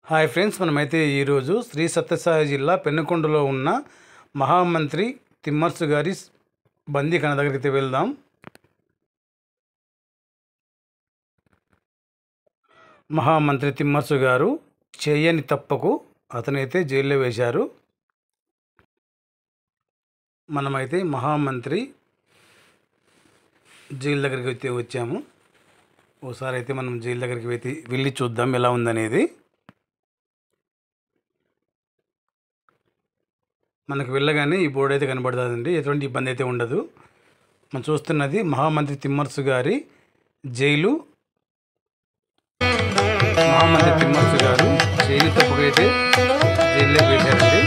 Hi friends, మనమైతే ఈరోజు శ్రీ సత్యసాయి జిల్లా పెనుకొండలో ఉన్న మహామంత్రి తిమ్మర్సు గారి బందీఖాన దగ్గరికి వెళ్దాం. మహామంత్రి తిమ్మర్సు గారు చేయని తప్పకు అతనైతే జైల్లో వేశారు. మనమైతే మహామంత్రి జైలు దగ్గరికి అయితే వచ్చాము. ఓసారి అయితే మనం జైలు దగ్గరికి వెళ్ళి చూద్దాం ఎలా ఉందనేది. మనకు వెళ్ళగానే ఈ బోర్డు అయితే కనబడుతుందండి. ఎటువంటి ఇబ్బంది అయితే ఉండదు. మనం చూస్తున్నది మహామంత్రి తిమ్మర్సు గారి జైలు. మహామంత్రి తిమ్మర్సు గారు జైలు తప్పుకైతే జైల్లో వేశారండి.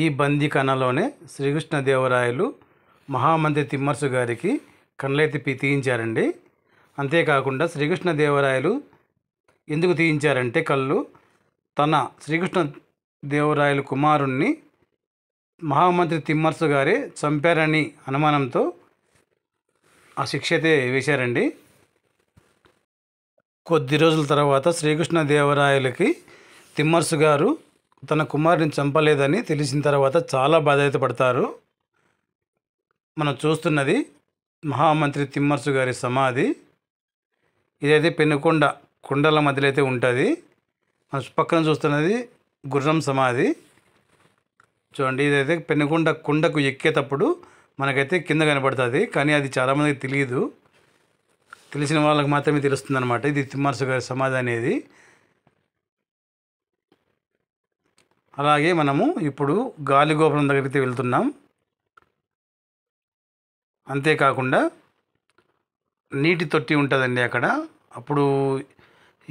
ఈ బందీఖానలోనే శ్రీకృష్ణదేవరాయలు మహామంత్రి తిమ్మర్సు గారికి కళ్ళైతే తీయించారండి. అంతేకాకుండా శ్రీకృష్ణదేవరాయలు ఎందుకు తీయించారంటే కళ్ళు తన శ్రీకృష్ణదేవరాయలు కుమారుణ్ణి మహామంత్రి తిమ్మర్సు గారే చంపారని అనుమానంతో ఆ శిక్ష అయితే వేశారండి. కొద్ది రోజుల తర్వాత శ్రీకృష్ణదేవరాయలకి తిమ్మర్సు గారు తన కుమారుని చంపలేదని తెలిసిన తర్వాత చాలా బాధ అయితే పడతారు. మనం చూస్తున్నది మహామంత్రి తిమ్మర్సు గారి సమాధి. ఇదైతే పెనుకొండ కొండల మధ్యలో అయితే ఉంటుంది. మన పక్కన చూస్తున్నది గుర్రం సమాధి. చూడండి, ఇదైతే పెనుకొండ కొండకు ఎక్కేటప్పుడు మనకైతే కింద కనబడుతుంది. కానీ అది చాలామందికి తెలియదు. తెలిసిన వాళ్ళకి మాత్రమే తెలుస్తుంది అనమాట ఇది తిమ్మర్సు గారి సమాధి అనేది. అలాగే మనము ఇప్పుడు గాలిగోపురం దగ్గరికి వెళ్తున్నాం. అంతేకాకుండా నీటి తొట్టి ఉంటుందండి అక్కడ. అప్పుడు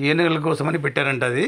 ఏనుగుల కోసమని పెట్టారంట అది.